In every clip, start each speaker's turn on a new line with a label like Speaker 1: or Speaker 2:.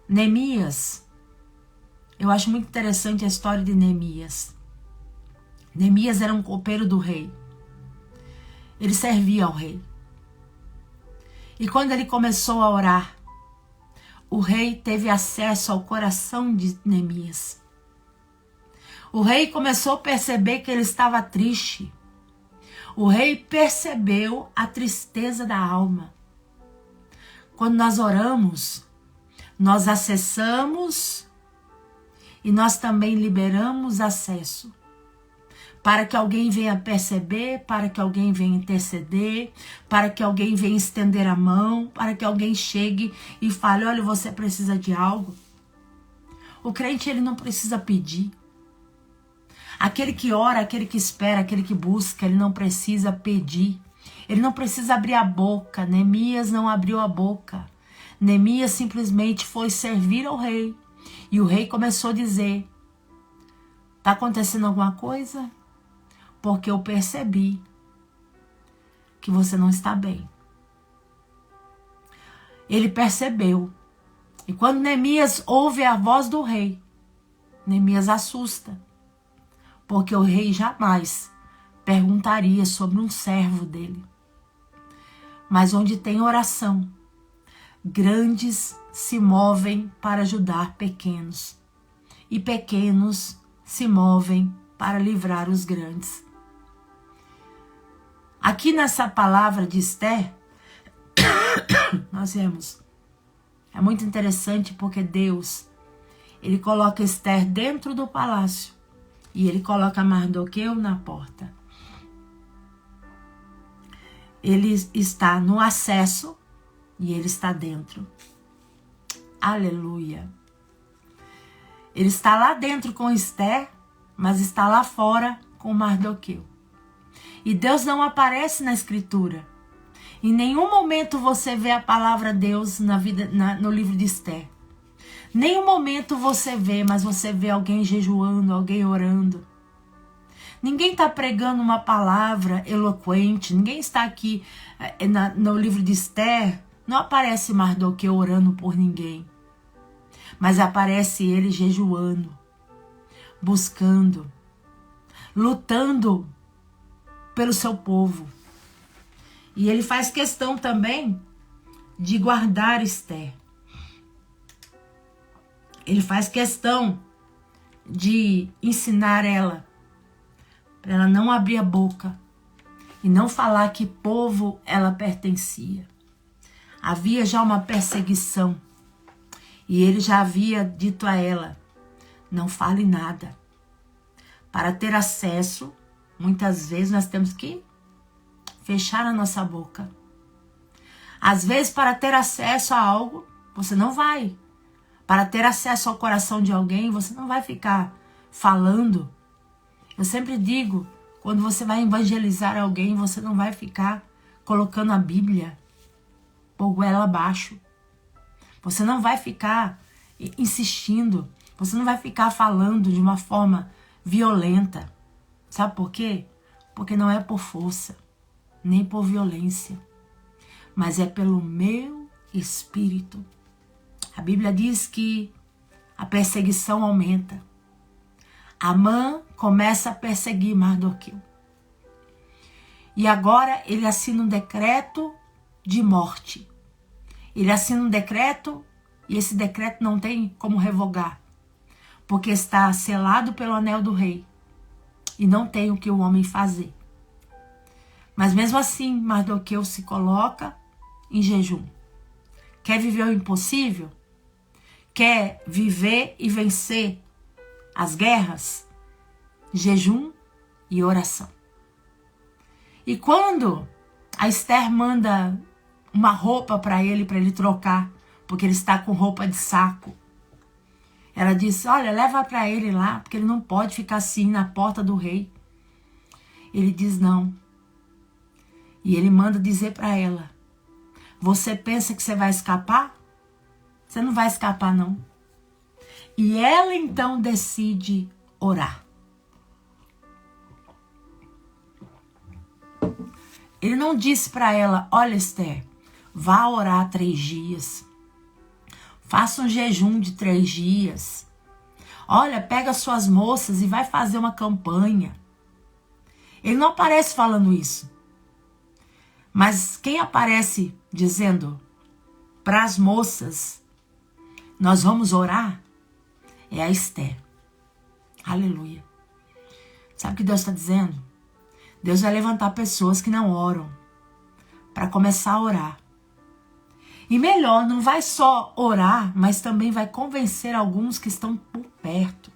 Speaker 1: Neemias, eu acho muito interessante a história de Neemias. Neemias era um copeiro do rei. Ele servia ao rei. E quando ele começou a orar, o rei teve acesso ao coração de Neemias. O rei começou a perceber que ele estava triste. O rei percebeu a tristeza da alma. Quando nós oramos, nós acessamos e nós também liberamos acesso para que alguém venha perceber, para que alguém venha interceder, para que alguém venha estender a mão, para que alguém chegue e fale, olha, você precisa de algo. O crente, ele não precisa pedir. Aquele que ora, aquele que espera, aquele que busca, ele não precisa pedir. Ele não precisa abrir a boca. Neemias não abriu a boca. Neemias simplesmente foi servir ao rei. E o rei começou a dizer, está acontecendo alguma coisa? Porque eu percebi que você não está bem. Ele percebeu. E quando Neemias ouve a voz do rei, Neemias assusta. Porque o rei jamais perguntaria sobre um servo dele. Mas onde tem oração, grandes se movem para ajudar pequenos. E pequenos se movem para livrar os grandes. Aqui nessa palavra de Esther, nós vemos, é muito interessante porque Deus, ele coloca Esther dentro do palácio e ele coloca Mardoqueu na porta. Ele está no acesso e ele está dentro. Aleluia. Ele está lá dentro com Esther, mas está lá fora com Mardoqueu. E Deus não aparece na Escritura. Em nenhum momento você vê a palavra Deus no livro de Esther. Nenhum momento você vê, mas você vê alguém jejuando, alguém orando. Ninguém está pregando uma palavra eloquente. Ninguém está aqui no livro de Esther. Não aparece Mardoqueu orando por ninguém. Mas aparece ele jejuando, buscando, lutando pelo seu povo. E ele faz questão também de guardar Esther. Ele faz questão de ensinar ela, para ela não abrir a boca e não falar que povo ela pertencia. Havia já uma perseguição e ele já havia dito a ela, não fale nada. Para ter acesso, muitas vezes nós temos que fechar a nossa boca. Às vezes, para ter acesso a algo, você não vai. Para ter acesso ao coração de alguém, você não vai ficar falando. Eu sempre digo, quando você vai evangelizar alguém, você não vai ficar colocando a Bíblia por goela abaixo. Você não vai ficar insistindo. Você não vai ficar falando de uma forma violenta. Sabe por quê? Porque não é por força, nem por violência, mas é pelo meu espírito. A Bíblia diz que a perseguição aumenta. Amã começa a perseguir Mardoqueu. E agora ele assina um decreto de morte. Ele assina um decreto e esse decreto não tem como revogar, porque está selado pelo anel do rei e não tem o que o homem fazer. Mas mesmo assim, Mardoqueu se coloca em jejum. Quer viver o impossível? Quer viver e vencer as guerras? Jejum e oração. E quando a Esther manda uma roupa para ele trocar, porque ele está com roupa de saco, ela diz, olha, leva para ele lá, porque ele não pode ficar assim na porta do rei. Ele diz não. E ele manda dizer para ela, você pensa que você vai escapar? Você não vai escapar, não. E ela então decide orar. Ele não disse para ela, olha Esther, vá orar 3 dias. Faça um jejum de 3 dias. Olha, pega suas moças e vai fazer uma campanha. Ele não aparece falando isso. Mas quem aparece dizendo para as moças, nós vamos orar, é a Esther. Aleluia. Sabe o que Deus está dizendo? Deus vai levantar pessoas que não oram para começar a orar. E melhor, não vai só orar, mas também vai convencer alguns que estão por perto.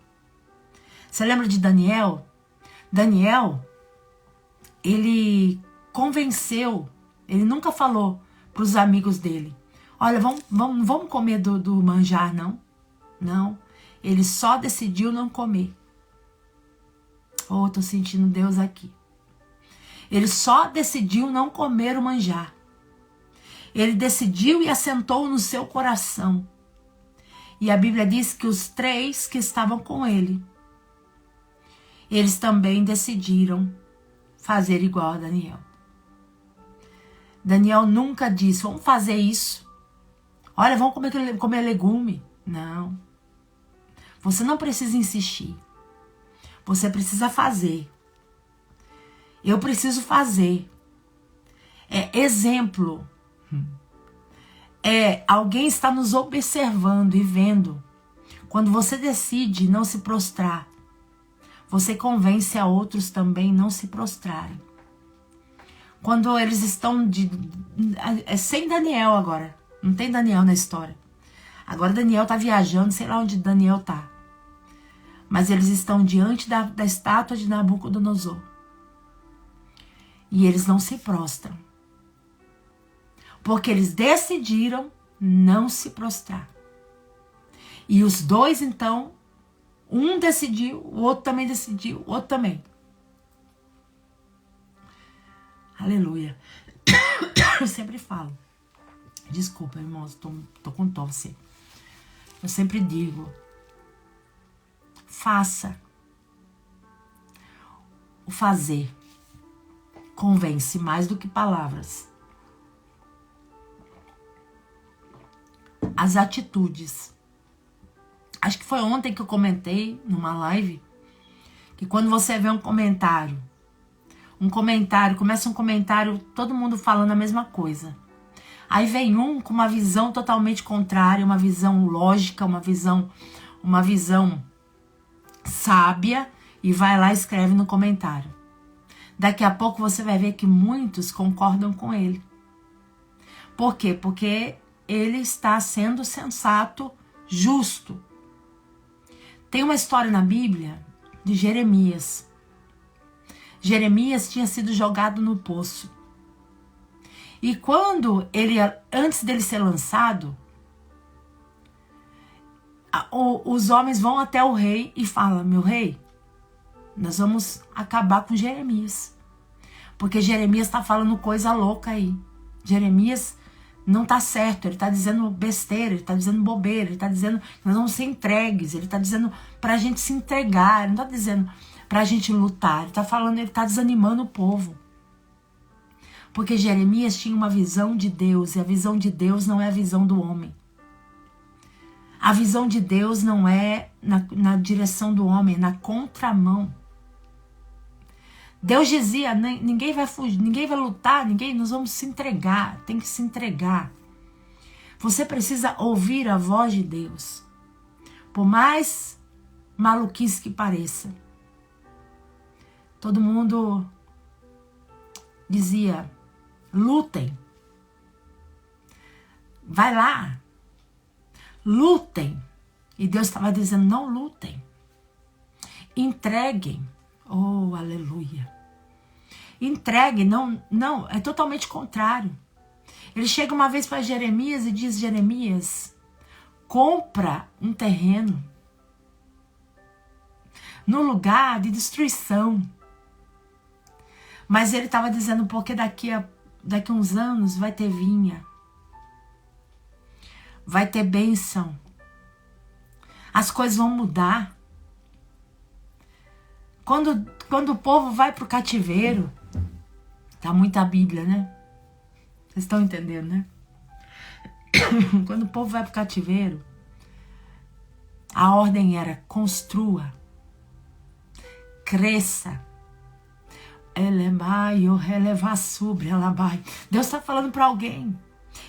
Speaker 1: Você lembra de Daniel? Daniel, ele convenceu, ele nunca falou para os amigos dele, olha, vamos comer do manjar, não. Não, ele só decidiu não comer. Oh, tô sentindo Deus aqui. Ele só decidiu não comer o manjar. Ele decidiu e assentou no seu coração. E a Bíblia diz que os 3 que estavam com ele, eles também decidiram fazer igual a Daniel. Daniel nunca disse, vamos fazer isso. Olha, vamos comer legume. Não. Você não precisa insistir. Você precisa fazer. Eu preciso fazer. É exemplo. Alguém está nos observando e vendo. Quando você decide não se prostrar, você convence a outros também não se prostrarem. Quando eles estão sem Daniel agora. Não tem Daniel na história. Agora Daniel está viajando, sei lá onde Daniel está. Mas eles estão diante da estátua de Nabucodonosor. E eles não se prostram. Porque eles decidiram não se prostrar. E os 2, então, um decidiu, o outro também decidiu, o outro também. Aleluia. Eu sempre falo. Desculpa, irmãos, tô com tosse. Eu sempre digo. Faça. O fazer convence mais do que palavras. As atitudes. Acho que foi ontem que eu comentei numa live que quando você vê um comentário, começa um comentário, todo mundo falando a mesma coisa. Aí vem um com uma visão totalmente contrária, uma visão lógica, uma visão sábia e vai lá e escreve no comentário. Daqui a pouco você vai ver que muitos concordam com ele. Por quê? Porque ele está sendo sensato, justo. Tem uma história na Bíblia de Jeremias. Jeremias tinha sido jogado no poço. E quando antes dele ser lançado, os homens vão até o rei e falam, meu rei, nós vamos acabar com Jeremias. Porque Jeremias está falando coisa louca aí. Jeremias não está certo, ele está dizendo besteira, ele está dizendo bobeira, ele está dizendo que nós vamos ser entregues, ele está dizendo para a gente se entregar, ele não está dizendo para a gente lutar, ele está falando, ele está desanimando o povo. Porque Jeremias tinha uma visão de Deus, e a visão de Deus não é a visão do homem. A visão de Deus não é na direção do homem, é na contramão. Deus dizia, ninguém vai fugir, ninguém vai lutar, nós vamos se entregar, tem que se entregar. Você precisa ouvir a voz de Deus, por mais maluquice que pareça. Todo mundo dizia, lutem, vai lá, lutem. E Deus estava dizendo, não lutem, entreguem. Oh, aleluia. Entregue, não, é totalmente contrário. Ele chega uma vez para Jeremias e diz, Jeremias, compra um terreno no lugar de destruição. Mas ele estava dizendo, porque daqui a uns anos vai ter vinha, vai ter bênção, as coisas vão mudar. Quando o povo vai para o cativeiro, tá muita Bíblia, né? Vocês estão entendendo, né? Quando o povo vai para o cativeiro, A ordem era: construa, cresça. Deus está falando para alguém.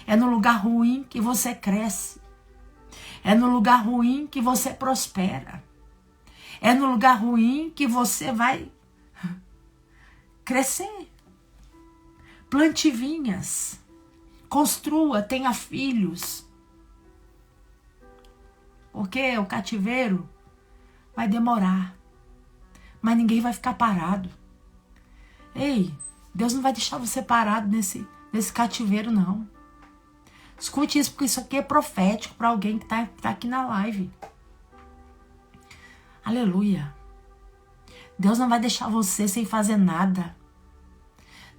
Speaker 1: É no lugar ruim que você cresce. É no lugar ruim que você prospera. É no lugar ruim que você vai crescer. Plante vinhas. Construa, tenha filhos. Porque o cativeiro vai demorar. Mas ninguém vai ficar parado. Ei, Deus não vai deixar você parado nesse cativeiro, não. Escute isso, porque isso aqui é profético para alguém que tá aqui na live. Aleluia. Deus não vai deixar você sem fazer nada.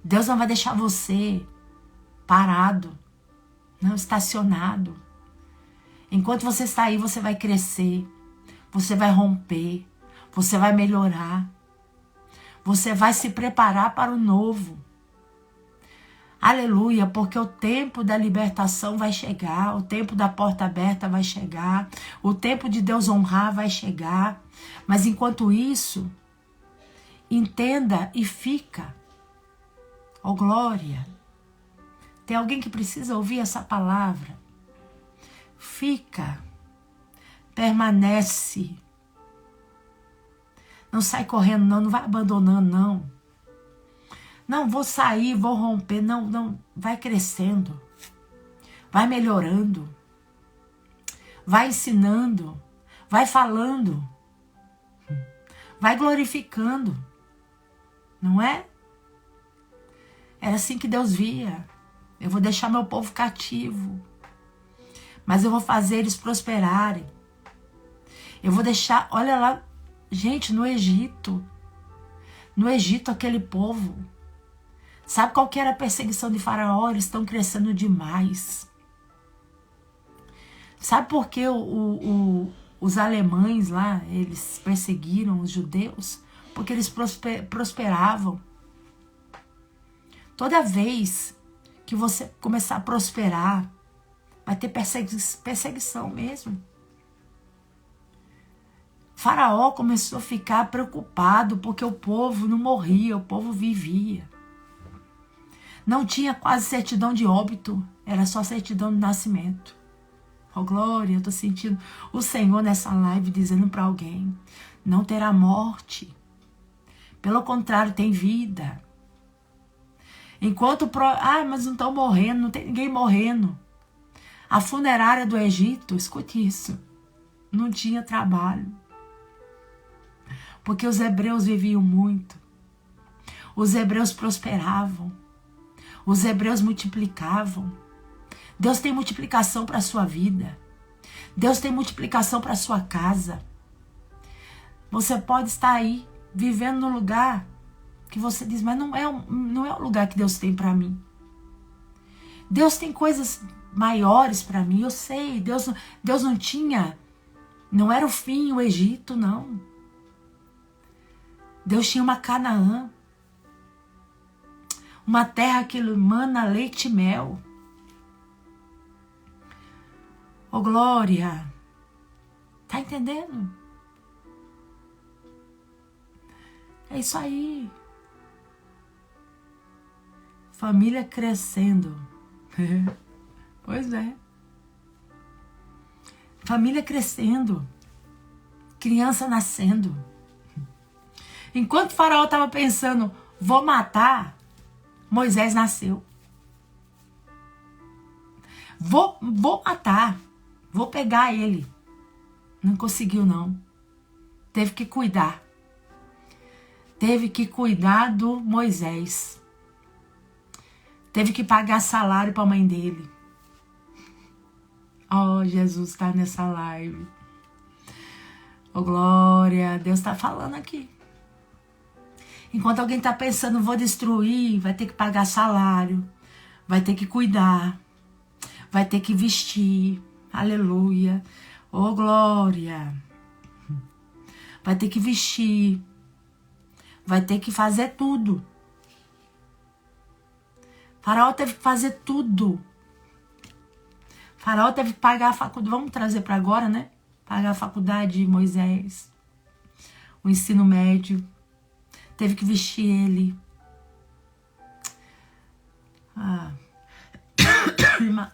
Speaker 1: Deus não vai deixar você parado, não estacionado. Enquanto você está aí, você vai crescer, você vai romper, você vai melhorar, você vai se preparar para o novo. Aleluia, porque o tempo da libertação vai chegar, o tempo da porta aberta vai chegar, o tempo de Deus honrar vai chegar. Mas enquanto isso, entenda e fica. Oh, glória! Tem alguém que precisa ouvir essa palavra. Fica, permanece. Não sai correndo, não vai abandonando, não. Não, vou sair, vou romper. Não, vai crescendo. Vai melhorando. Vai ensinando. Vai falando. Vai glorificando. Não é? Era assim que Deus via. Eu vou deixar meu povo cativo. Mas eu vou fazer eles prosperarem. Eu vou deixar, olha lá, gente, no Egito. No Egito, aquele povo. Sabe qual que era a perseguição de Faraó? Eles estão crescendo demais. Sabe por que os alemães lá, eles perseguiram os judeus? Porque eles prosperavam. Toda vez que você começar a prosperar, vai ter perseguição mesmo. Faraó começou a ficar preocupado porque o povo não morria, o povo vivia. Não tinha quase certidão de óbito, era só certidão de nascimento. Oh, glória, eu estou sentindo o Senhor nessa live dizendo para alguém: não terá morte. Pelo contrário, tem vida. Enquanto, mas não estão morrendo, não tem ninguém morrendo. A funerária do Egito, escute isso, não tinha trabalho. Porque os hebreus viviam muito. Os hebreus prosperavam. Os hebreus multiplicavam. Deus tem multiplicação para a sua vida. Deus tem multiplicação para a sua casa. Você pode estar aí, vivendo no lugar que você diz, mas não é o lugar que Deus tem para mim. Deus tem coisas maiores para mim, eu sei. Deus não tinha, não era o fim, o Egito, não. Deus tinha uma Canaã. Uma terra que mana leite e mel. Oh, glória! Tá entendendo? É isso aí. Família crescendo. Pois é. Família crescendo. Criança nascendo. Enquanto o Faraó estava pensando, vou matar, Moisés nasceu. Vou matar. Vou pegar ele. Não conseguiu, não. Teve que cuidar. Teve que cuidar do Moisés. Teve que pagar salário para a mãe dele. Oh, Jesus está nessa live. Oh, glória. Deus está falando aqui. Enquanto alguém está pensando, vou destruir, vai ter que pagar salário, vai ter que cuidar, vai ter que vestir, aleluia, oh glória, vai ter que vestir, vai ter que fazer tudo. Faraó teve que fazer tudo. Faraó teve que pagar a faculdade, vamos trazer para agora, né? pagar a faculdade de Moisés, o ensino médio, teve que vestir ele.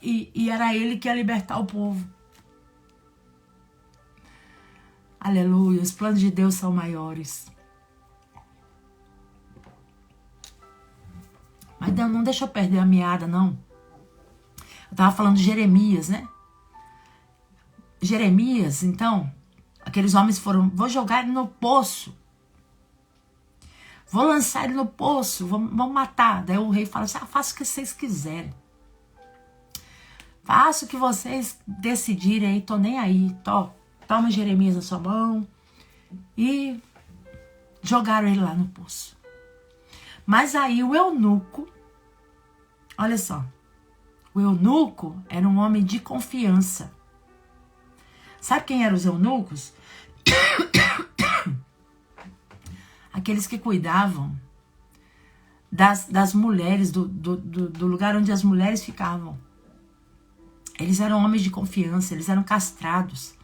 Speaker 1: E era ele que ia libertar o povo. Aleluia, os planos de Deus são maiores. Mas não deixa eu perder a meada, não. Eu tava falando de Jeremias, né? Jeremias, então, aqueles homens foram, vou jogar ele no poço. Vou lançar ele no poço, vão matar. Daí o rei fala assim, faça o que vocês quiserem. Faça o que vocês decidirem aí, tô nem aí. Toma Jeremias na sua mão. E jogaram ele lá no poço. Mas aí o eunuco, olha só, o eunuco era um homem de confiança. Sabe quem eram os eunucos? Aqueles que cuidavam das mulheres, do lugar onde as mulheres ficavam. Eles eram homens de confiança, eles eram castrados.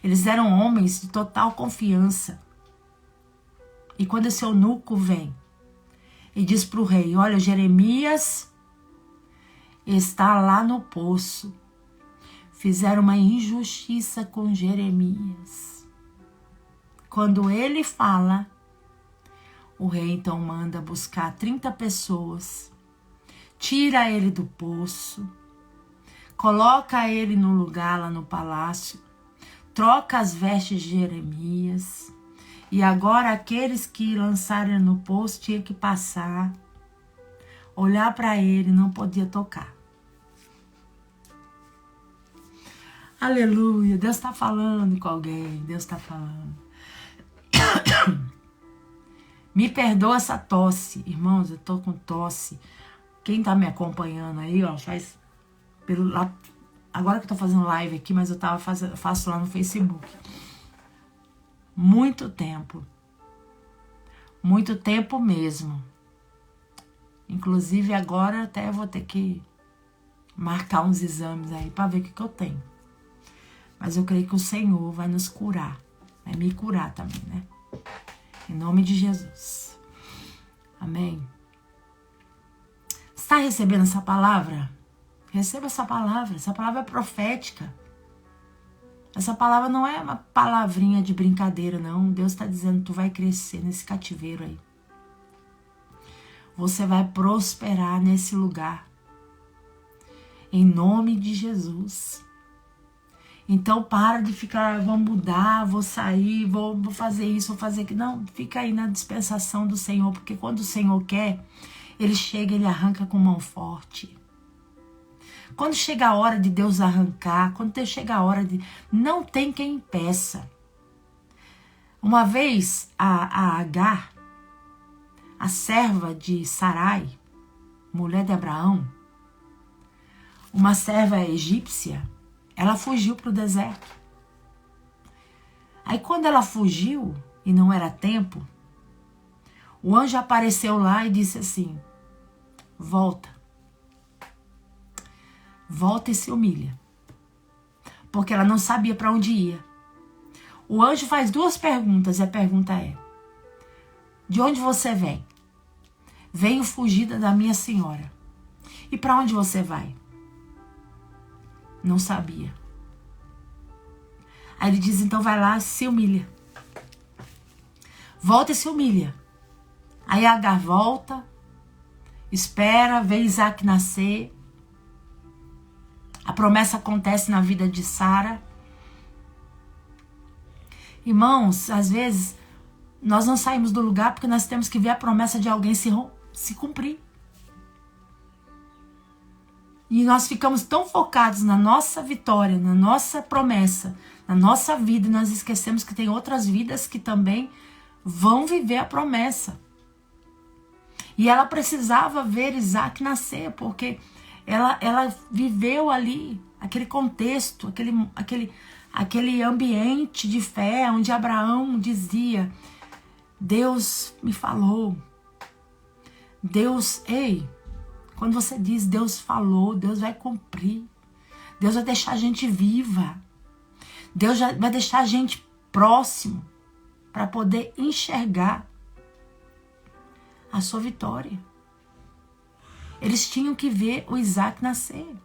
Speaker 1: Eles eram homens de total confiança. E quando esse eunuco vem e diz para o rei, olha, Jeremias está lá no poço. Fizeram uma injustiça com Jeremias. Quando ele fala, o rei então manda buscar 30 pessoas, tira ele do poço, coloca ele no lugar lá no palácio, troca as vestes de Jeremias, e agora aqueles que lançaram ele no poço tinham que passar, olhar para ele, não podia tocar. Aleluia, Deus está falando com alguém, Deus está falando. Me perdoa essa tosse, irmãos, eu tô com tosse. Quem tá me acompanhando aí, ó, faz lá, agora que eu tô fazendo live aqui, mas eu faço lá no Facebook. Muito tempo mesmo. Inclusive agora até eu vou ter que marcar uns exames aí para ver o que eu tenho. Mas eu creio que o Senhor vai nos curar, vai me curar também, né? Em nome de Jesus. Amém. Está recebendo essa palavra? Receba essa palavra é profética. Essa palavra não é uma palavrinha de brincadeira, não. Deus está dizendo, tu vai crescer nesse cativeiro aí. Você vai prosperar nesse lugar. Em nome de Jesus. Então para de ficar, vou mudar, vou sair, vou fazer isso, vou fazer aquilo. Não, fica aí na dispensação do Senhor, porque quando o Senhor quer, Ele chega, Ele arranca com mão forte. Quando chega a hora de Deus arrancar, quando chega a hora de... Não tem quem impeça. Uma vez, a Agar, a serva de Sarai, mulher de Abraão, uma serva egípcia, ela fugiu para o deserto. Aí quando ela fugiu, e não era tempo, o anjo apareceu lá e disse assim, volta. Volta e se humilha. Porque ela não sabia para onde ia. O anjo faz duas perguntas e a pergunta é, de onde você vem? Venho fugida da minha senhora. E para onde você vai? Não sabia. Aí ele diz, então vai lá, se humilha. Volta e se humilha. Aí Agar volta, espera, vê Isaac nascer. A promessa acontece na vida de Sara. Irmãos, às vezes, nós não saímos do lugar porque nós temos que ver a promessa de alguém se cumprir. E nós ficamos tão focados na nossa vitória, na nossa promessa, na nossa vida, e nós esquecemos que tem outras vidas que também vão viver a promessa. E ela precisava ver Isaac nascer, porque ela viveu ali, aquele contexto, aquele ambiente de fé, onde Abraão dizia, Deus me falou, Deus, quando você diz Deus falou, Deus vai cumprir. Deus vai deixar a gente viva. Deus já vai deixar a gente próximo para poder enxergar a sua vitória. Eles tinham que ver o Isaac nascer.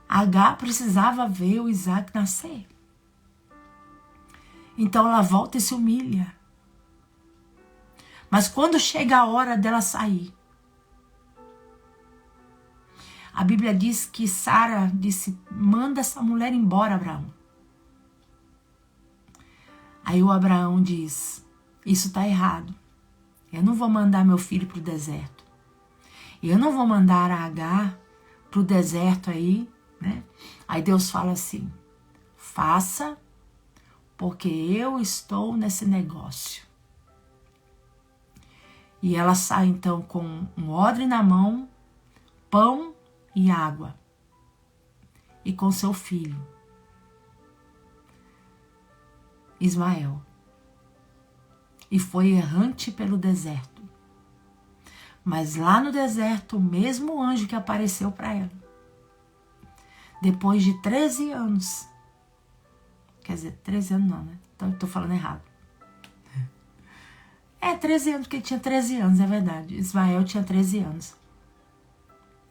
Speaker 1: Agar precisava ver o Isaac nascer. Então ela volta e se humilha. Mas quando chega a hora dela sair, a Bíblia diz que Sara disse: manda essa mulher embora, Abraão. Aí o Abraão diz: isso está errado. Eu não vou mandar meu filho para o deserto. Eu não vou mandar a Agar para o deserto aí, né? Aí Deus fala assim: faça, porque eu estou nesse negócio. E ela sai então com um odre na mão, pão e água, e com seu filho, Ismael. E foi errante pelo deserto. Mas lá no deserto, o mesmo anjo que apareceu para ela, depois de 13 anos, quer dizer, 13 anos não, né? Então eu tô falando errado. 13 anos, porque ele tinha 13 anos, é verdade. Ismael tinha 13 anos.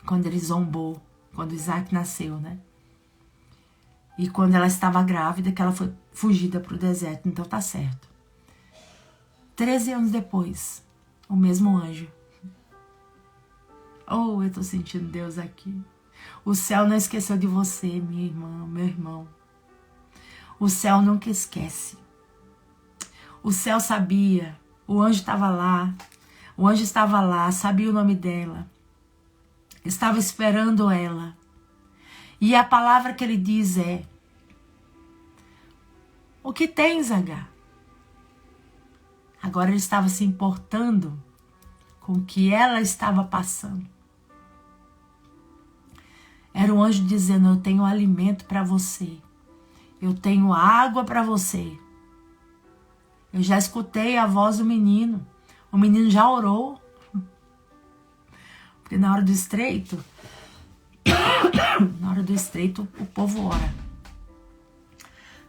Speaker 1: Quando ele zombou, quando Isaac nasceu, né? E quando ela estava grávida, que ela foi fugida para o deserto. Então tá certo. 13 anos depois, o mesmo anjo. Oh, eu tô sentindo Deus aqui. O céu não esqueceu de você, minha irmã, meu irmão. O céu nunca esquece. O céu sabia. O anjo estava lá. O anjo estava lá, sabia o nome dela. Estava esperando ela. E a palavra que ele diz é: o que tens, Agar? Agora ele estava se importando com o que ela estava passando. Era um anjo dizendo: eu tenho alimento para você. Eu tenho água para você. Eu já escutei a voz do menino. O menino já orou. Porque na hora do estreito, o povo ora.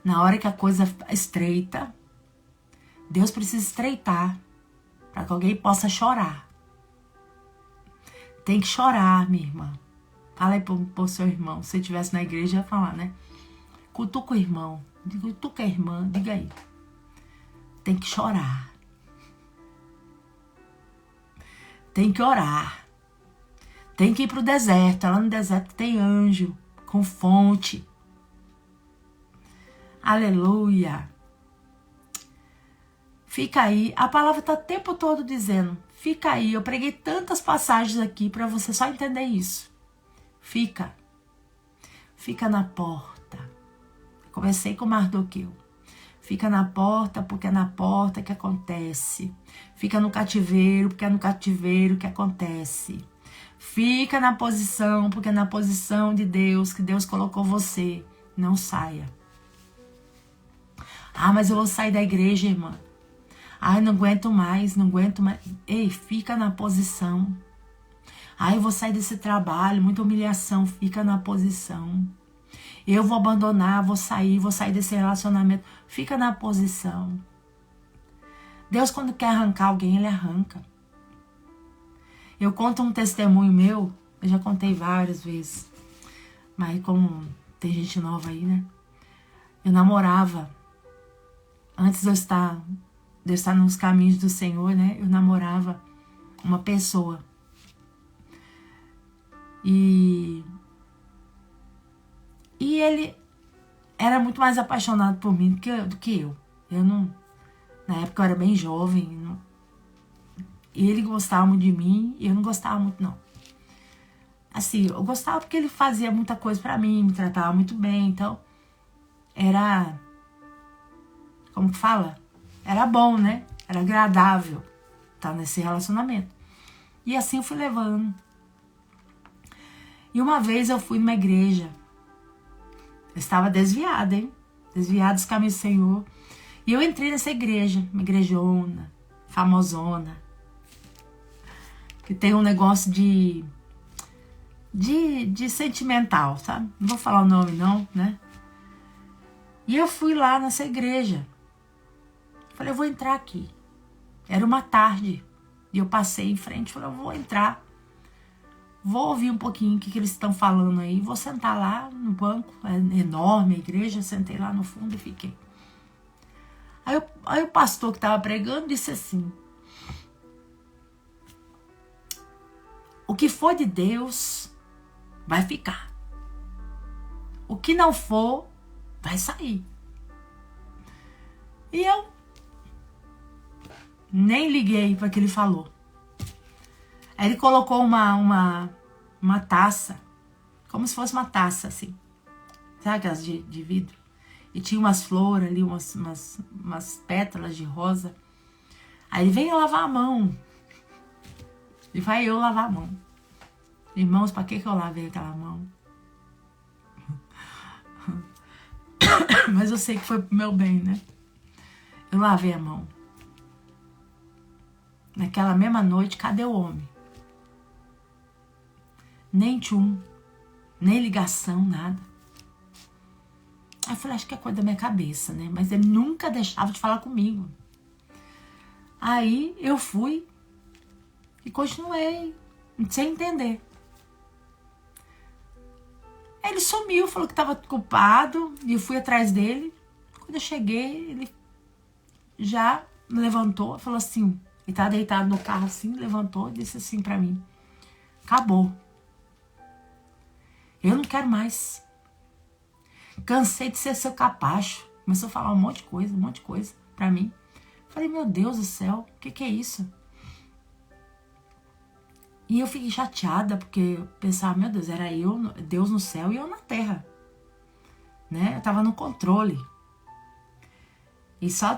Speaker 1: Na hora que a coisa estreita, Deus precisa estreitar para que alguém possa chorar. Tem que chorar, minha irmã. Fala aí pro seu irmão. Se você estivesse na igreja, ia falar, né? Cutuca o irmão. Cutuca a irmã. Diga aí. Tem que chorar. Tem que orar. Tem que ir pro deserto. Lá no deserto tem anjo com fonte. Aleluia. Fica aí. A palavra está o tempo todo dizendo: fica aí. Eu preguei tantas passagens aqui para você só entender isso. Fica. Fica na porta. Comecei com Mardoqueu. Fica na porta, porque é na porta que acontece. Fica no cativeiro, porque é no cativeiro que acontece. Fica na posição, porque é na posição de Deus, que Deus colocou você. Não saia. Ah, mas eu vou sair da igreja, irmã. Ai, não aguento mais. Ei, fica na posição. Ai, eu vou sair desse trabalho, muita humilhação. Fica na posição. Eu vou abandonar, vou sair desse relacionamento. Fica na posição. Deus, quando quer arrancar alguém, Ele arranca. Eu conto um testemunho meu, eu já contei várias vezes, mas como tem gente nova aí, né? Eu namorava, antes de eu estar nos caminhos do Senhor, né? Eu namorava uma pessoa. E ele era muito mais apaixonado por mim do que eu. Na época eu era bem jovem. E ele gostava muito de mim e eu não gostava muito, não. Assim, eu gostava porque ele fazia muita coisa pra mim, me tratava muito bem. Então, era... Como que fala? Era bom, né? Era agradável estar nesse relacionamento. E assim eu fui levando. E uma vez eu fui numa igreja. Eu estava desviada, hein? Desviada dos caminhos do Senhor. E eu entrei nessa igreja, uma igrejona, famosona, que tem um negócio de sentimental, sabe? Não vou falar o nome não, né? E eu fui lá nessa igreja. Falei, eu vou entrar aqui. Era uma tarde. E eu passei em frente, falei, eu vou entrar. Vou ouvir um pouquinho o que eles estão falando aí. Vou sentar lá no banco. É enorme a igreja. Sentei lá no fundo e fiquei. Aí o pastor que estava pregando disse assim: o que for de Deus vai ficar. O que não for vai sair. E eu nem liguei para o que ele falou. Aí ele colocou uma taça, como se fosse uma taça assim, sabe aquelas de vidro? E tinha umas flores ali, umas pétalas de rosa. Aí ele veio lavar a mão. E vai eu lavar a mão. Irmãos, para que eu lavei aquela mão? Mas eu sei que foi pro meu bem, né? Eu lavei a mão. Naquela mesma noite, cadê o homem? Nem tchum, nem ligação, nada. Aí eu falei, acho que é coisa da minha cabeça, né? Mas ele nunca deixava de falar comigo. Aí eu fui e continuei, sem entender. Ele sumiu, falou que estava culpado, e eu fui atrás dele. Quando eu cheguei, ele já levantou, falou assim, ele estava deitado no carro assim, levantou e disse assim pra mim: acabou. Eu não quero mais. Cansei de ser seu capacho. Começou a falar um monte de coisa pra mim. Falei, meu Deus do céu, o que é isso? E eu fiquei chateada, porque eu pensava, meu Deus, era eu, Deus no céu e eu na terra. Né? Eu tava no controle. E só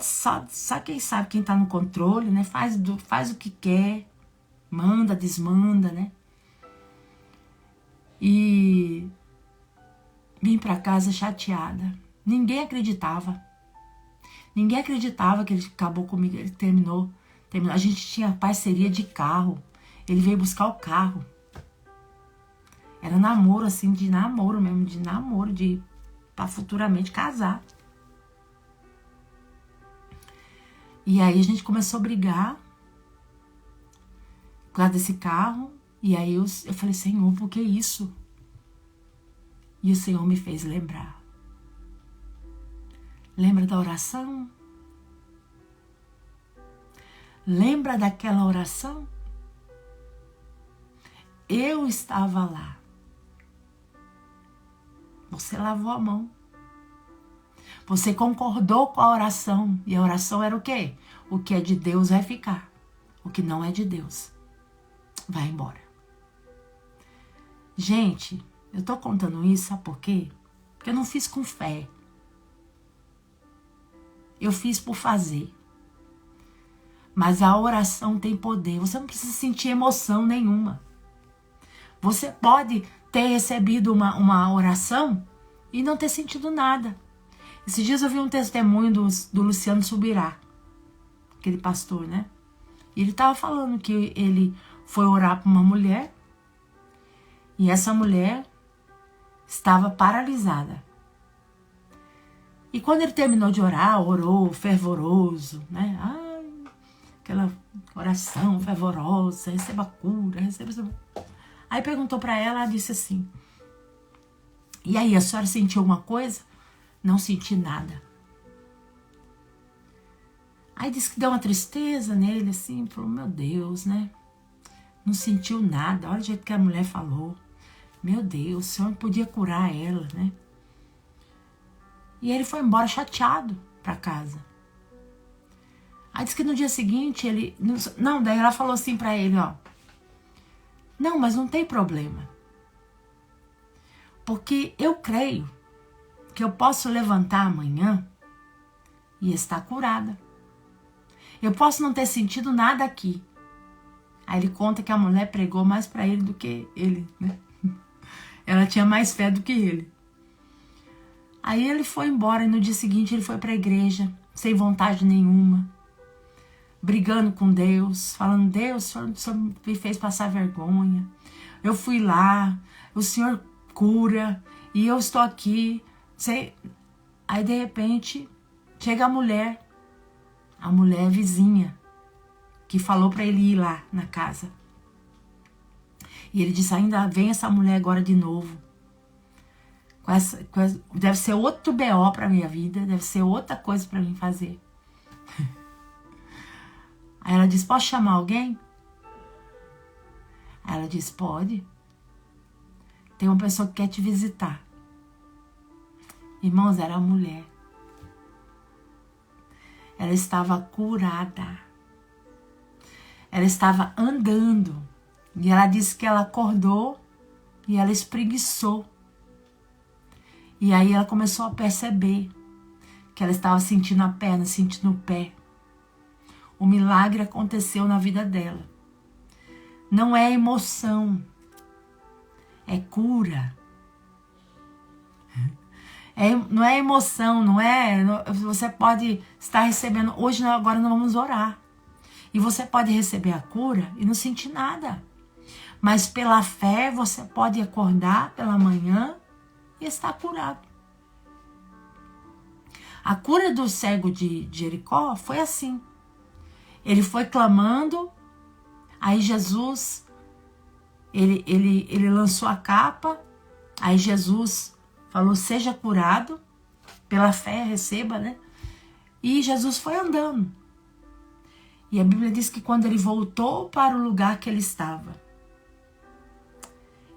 Speaker 1: quem sabe, quem tá no controle, né? Faz o que quer, manda, desmanda, né? E vim pra casa chateada. Ninguém acreditava. Ninguém acreditava que ele acabou comigo, ele terminou. A gente tinha parceria de carro. Ele veio buscar o carro. Era namoro, assim, de namoro mesmo, pra futuramente casar. E aí a gente começou a brigar por causa desse carro. E aí eu falei, Senhor, por que isso? E o Senhor me fez lembrar. Lembra da oração? Lembra daquela oração? Eu estava lá. Você lavou a mão. Você concordou com a oração. E a oração era o quê? O que é de Deus vai ficar. O que não é de Deus vai embora. Gente, eu tô contando isso, sabe por quê? Porque eu não fiz com fé. Eu fiz por fazer. Mas a oração tem poder. Você não precisa sentir emoção nenhuma. Você pode ter recebido uma oração e não ter sentido nada. Esses dias eu vi um testemunho do Luciano Subirá, aquele pastor, né? E ele estava falando que ele foi orar para uma mulher e essa mulher estava paralisada. E quando ele terminou de orar, orou fervoroso, né? Aquela oração fervorosa, receba cura, receba... Aí perguntou para ela, ela disse assim, e aí, a senhora sentiu alguma coisa? Não senti nada. Aí disse que deu uma tristeza nele, assim, falou, meu Deus, né? Não sentiu nada, olha o jeito que a mulher falou. Meu Deus, o senhor podia curar ela, né? E ele foi embora chateado para casa. Aí disse que no dia seguinte ele... Não, daí ela falou assim para ele, ó. Não, mas não tem problema. Porque eu creio que eu posso levantar amanhã e estar curada. Eu posso não ter sentido nada aqui. Aí ele conta que a mulher pregou mais para ele do que ele, né? Ela tinha mais fé do que ele. Aí ele foi embora e no dia seguinte ele foi para a igreja, sem vontade nenhuma, brigando com Deus, falando, Deus, o Senhor me fez passar vergonha. Eu fui lá, o Senhor cura e eu estou aqui. Aí, de repente, chega a mulher vizinha, que falou para ele ir lá na casa. E ele disse, ainda vem essa mulher agora de novo. Deve ser outro BO para minha vida, deve ser outra coisa para mim fazer. Aí ela disse, posso chamar alguém? Aí ela disse, pode. Tem uma pessoa que quer te visitar. Irmãos, era a mulher. Ela estava curada. Ela estava andando. E ela disse que ela acordou e ela espreguiçou. E aí ela começou a perceber que ela estava sentindo a perna, sentindo o pé. O milagre aconteceu na vida dela. Não é emoção, é cura. Não é emoção, não é... Você pode estar recebendo... Hoje, agora nós vamos orar. E você pode receber a cura e não sentir nada. Mas pela fé, você pode acordar pela manhã e estar curado. A cura do cego de Jericó foi assim. Ele foi clamando, aí Jesus, ele lançou a capa, aí Jesus falou, seja curado, pela fé receba, né? E Jesus foi andando. E a Bíblia diz que quando ele voltou para o lugar que ele estava,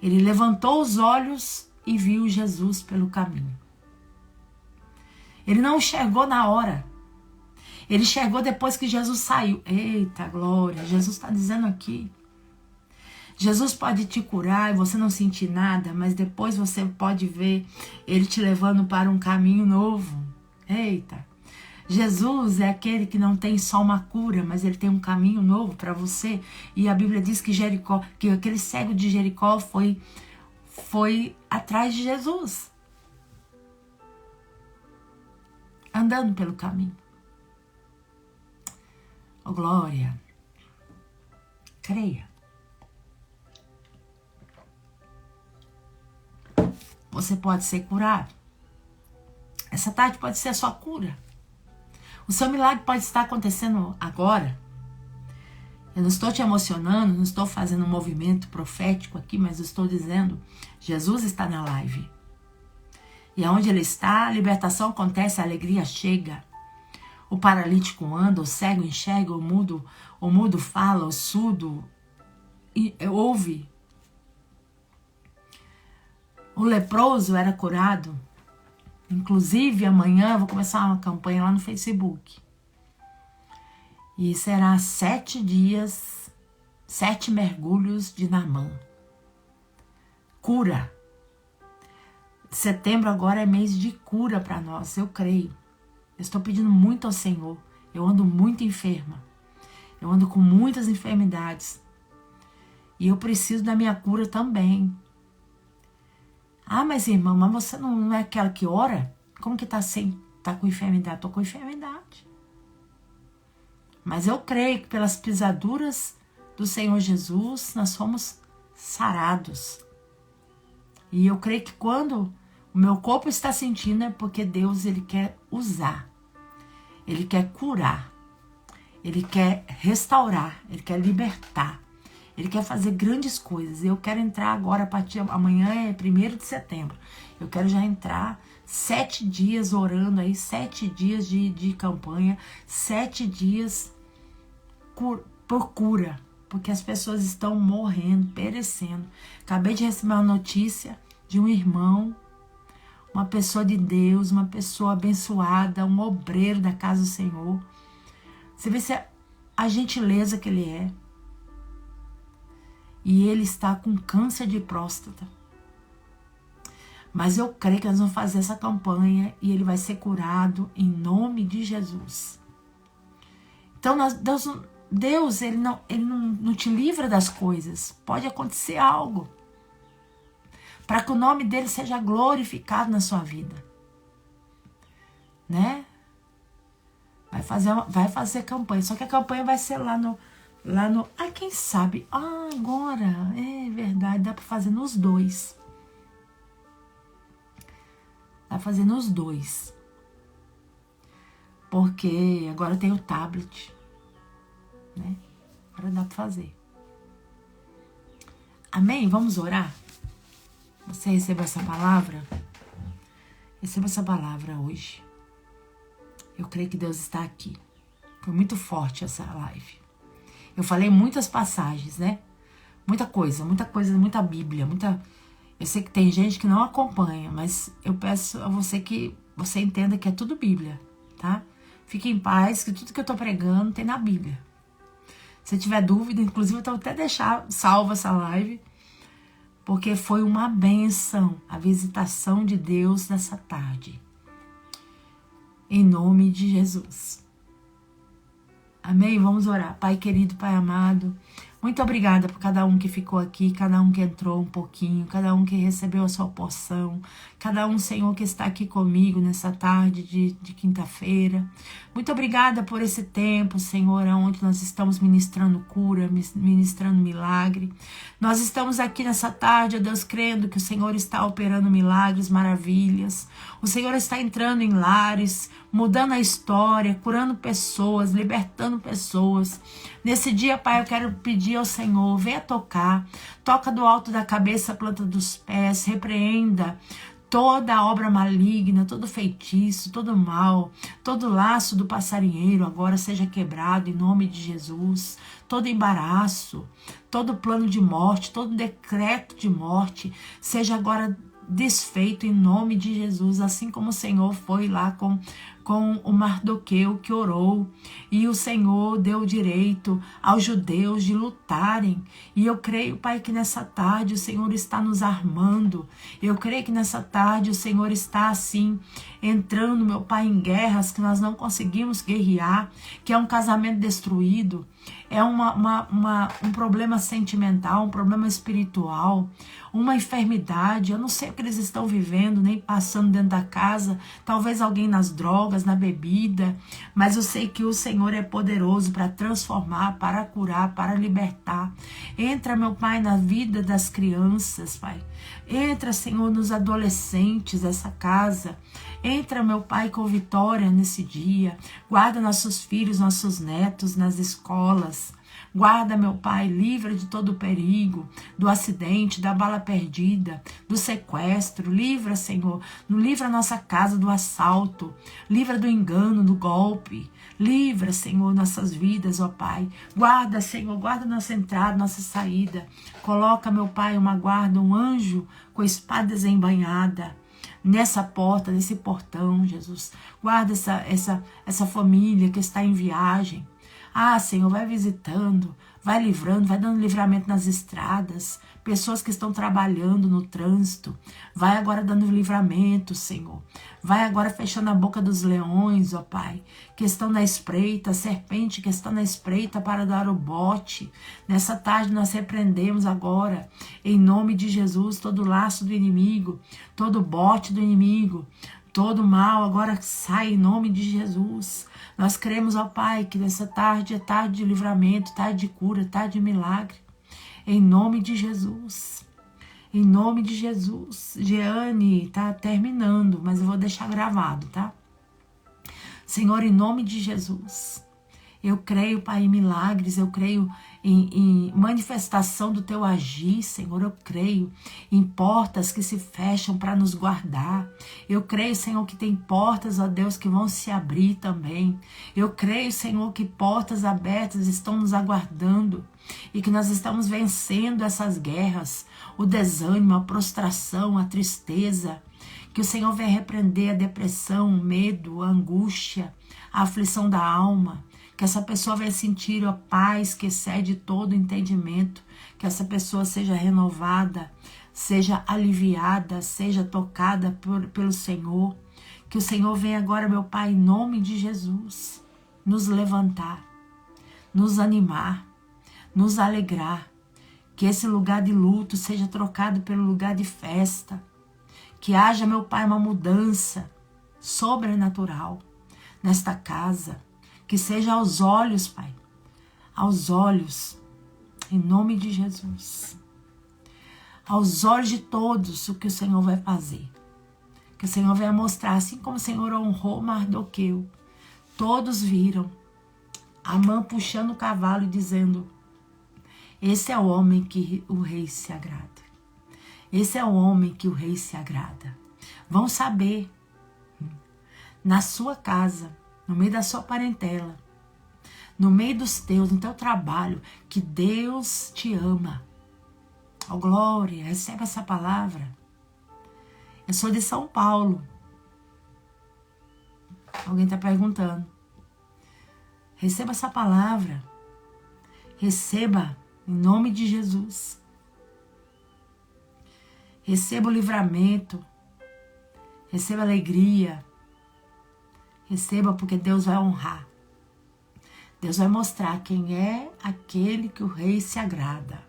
Speaker 1: ele levantou os olhos e viu Jesus pelo caminho. Ele não enxergou na hora. Ele enxergou depois que Jesus saiu. Eita glória, Jesus está dizendo aqui. Jesus pode te curar e você não sentir nada, mas depois você pode ver Ele te levando para um caminho novo. Eita. Jesus é aquele que não tem só uma cura, mas Ele tem um caminho novo para você. E a Bíblia diz que que aquele cego de Jericó foi atrás de Jesus. Andando pelo caminho. Oh, glória. Creia. Você pode ser curado. Essa tarde pode ser a sua cura. O seu milagre pode estar acontecendo agora. Eu não estou te emocionando, não estou fazendo um movimento profético aqui, mas eu estou dizendo, Jesus está na live. E aonde Ele está, a libertação acontece, a alegria chega. O paralítico anda, o cego enxerga, o mudo fala, o surdo ouve. O leproso era curado. Inclusive, amanhã eu vou começar uma campanha lá no Facebook. E será 7 dias, 7 mergulhos de Naamã. Cura. Setembro agora é mês de cura para nós, eu creio. Eu estou pedindo muito ao Senhor. Eu ando muito enferma. Eu ando com muitas enfermidades. E eu preciso da minha cura também. Ah, mas irmã, mas você não é aquela que ora? Como que tá com enfermidade? Estou com enfermidade. Mas eu creio que pelas pisaduras do Senhor Jesus, nós somos sarados. E eu creio que quando o meu corpo está sentindo é porque Deus, Ele quer usar. Ele quer curar. Ele quer restaurar. Ele quer libertar. Ele quer fazer grandes coisas. Eu quero entrar agora, a partir amanhã é 1º de setembro. Eu quero já entrar 7 dias orando aí, 7 dias de campanha, 7 dias por cura. Porque as pessoas estão morrendo, perecendo. Acabei de receber uma notícia de um irmão, uma pessoa de Deus, uma pessoa abençoada, um obreiro da casa do Senhor. Você vê se a gentileza que ele é. E ele está com câncer de próstata. Mas eu creio que nós vamos fazer essa campanha e ele vai ser curado em nome de Jesus. Então, Deus ele não te livra das coisas. Pode acontecer algo para que o nome dele seja glorificado na sua vida. Né? Vai fazer campanha. Só que a campanha vai ser lá no... quem sabe? Agora, é verdade, dá para fazer nos dois. Dá para fazer nos dois. porque agora tem o tablet, né? Agora dá para fazer. Amém? Vamos orar? Você recebeu essa palavra? Receba essa palavra hoje. Eu creio que Deus está aqui. Foi muito forte essa live. Eu falei muitas passagens, né? Muita coisa, muita Bíblia, Eu sei que tem gente que não acompanha, mas eu peço a você que você entenda que é tudo Bíblia, tá? Fique em paz, que tudo que eu tô pregando tem na Bíblia. Se tiver dúvida, inclusive eu vou até deixar salva essa live, porque foi uma bênção a visitação de Deus nessa tarde. Em nome de Jesus. Amém? Vamos orar. Pai querido, Pai amado, muito obrigada por cada um que ficou aqui, cada um que entrou um pouquinho, cada um que recebeu a sua porção, cada um, Senhor, que está aqui comigo nessa tarde de quinta-feira. Muito obrigada por esse tempo, Senhor, onde nós estamos ministrando cura, ministrando milagre. Nós estamos aqui nessa tarde, ó Deus, crendo que o Senhor está operando milagres, maravilhas. O Senhor está entrando em lares, mudando a história, curando pessoas, libertando pessoas. Nesse dia, Pai, eu quero pedir ao Senhor, venha tocar, toca do alto da cabeça, planta dos pés, repreenda toda obra maligna, todo feitiço, todo mal, todo laço do passarinheiro agora seja quebrado em nome de Jesus. Todo embaraço, todo plano de morte, todo decreto de morte seja agora desfeito em nome de Jesus, assim como o Senhor foi lá com o Mardoqueu que orou, e o Senhor deu direito aos judeus de lutarem. E eu creio, Pai, que nessa tarde o Senhor está nos armando. Eu creio que nessa tarde o Senhor está assim entrando, meu Pai, em guerras que nós não conseguimos guerrear, que é um casamento destruído, é um problema sentimental, um problema espiritual, uma enfermidade. Eu não sei o que eles estão vivendo, nem passando dentro da casa, talvez alguém nas drogas, na bebida, mas eu sei que o Senhor é poderoso para transformar, para curar, para libertar. Entra, meu Pai, na vida das crianças, Pai. Entra, Senhor, nos adolescentes dessa casa. Entra, meu Pai, com vitória nesse dia. Guarda nossos filhos, nossos netos nas escolas. Guarda, meu Pai, livra de todo o perigo, do acidente, da bala perdida, do sequestro. Livra, Senhor, livra a nossa casa do assalto. Livra do engano, do golpe. Livra, Senhor, nossas vidas, ó Pai. Guarda, Senhor, guarda nossa entrada, nossa saída. Coloca, meu Pai, uma guarda, um anjo com espada desembainhada nessa porta, nesse portão, Jesus. Guarda essa família que está em viagem. Ah, Senhor, vai visitando, vai livrando, vai dando livramento nas estradas, pessoas que estão trabalhando no trânsito, vai agora dando livramento, Senhor. Vai agora fechando a boca dos leões, ó Pai, que estão na espreita, a serpente que está na espreita para dar o bote. Nessa tarde nós repreendemos agora, em nome de Jesus, todo laço do inimigo, todo bote do inimigo, todo mal agora sai em nome de Jesus. Nós cremos, ó Pai, que nessa tarde é tarde de livramento, tarde de cura, tarde de milagre. Em nome de Jesus. Em nome de Jesus. Jeane, tá terminando, mas eu vou deixar gravado, tá? Senhor, em nome de Jesus. Eu creio, Pai, em milagres, eu creio em manifestação do Teu agir, Senhor. Eu creio em portas que se fecham para nos guardar. Eu creio, Senhor, que tem portas, ó Deus, que vão se abrir também. Eu creio, Senhor, que portas abertas estão nos aguardando e que nós estamos vencendo essas guerras, o desânimo, a prostração, a tristeza. Que o Senhor venha repreender a depressão, o medo, a angústia, a aflição da alma. Que essa pessoa venha sentir a paz que excede todo entendimento. Que essa pessoa seja renovada, seja aliviada, seja tocada pelo Senhor. Que o Senhor venha agora, meu Pai, em nome de Jesus, nos levantar, nos animar, nos alegrar. Que esse lugar de luto seja trocado pelo lugar de festa. Que haja, meu Pai, uma mudança sobrenatural nesta casa. Que seja aos olhos, Pai, aos olhos, em nome de Jesus. Aos olhos de todos o que o Senhor vai fazer. Que o Senhor venha mostrar, assim como o Senhor honrou Mardoqueu, Todos viram Amã puxando o cavalo e dizendo: esse é o homem que o rei se agrada. Esse é o homem que o rei se agrada. Vão saber, na sua casa, no meio da sua parentela, no meio dos teus, no teu trabalho, que Deus te ama. Oh, glória, recebe essa palavra. Eu sou de São Paulo. Alguém está perguntando. Receba essa palavra. Receba em nome de Jesus. Receba o livramento. Receba alegria. Receba porque Deus vai honrar. Deus vai mostrar quem é aquele que o rei se agrada.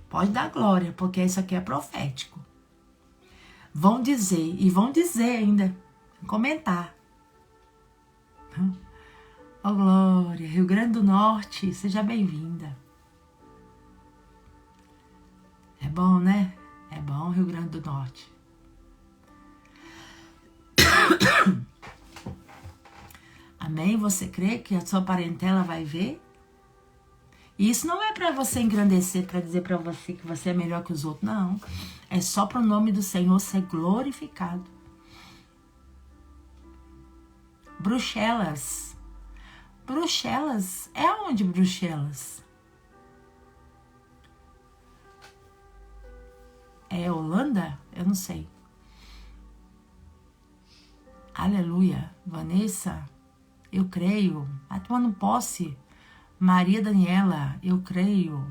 Speaker 1: Pode dar glória, porque isso aqui é profético. Vão dizer, e vão dizer ainda, comentar. Oh, glória, Rio Grande do Norte, seja bem-vinda. É bom, né? É bom, Rio Grande do Norte. Amém? Você crê que a sua parentela vai ver? E isso não é para você engrandecer, para dizer para você que você é melhor que os outros, não. É só para o nome do Senhor ser glorificado. Bruxelas. Bruxelas? É onde Bruxelas? É Holanda? Eu não sei. Aleluia. Vanessa, eu creio. Tá tomando posse. Maria Daniela, eu creio.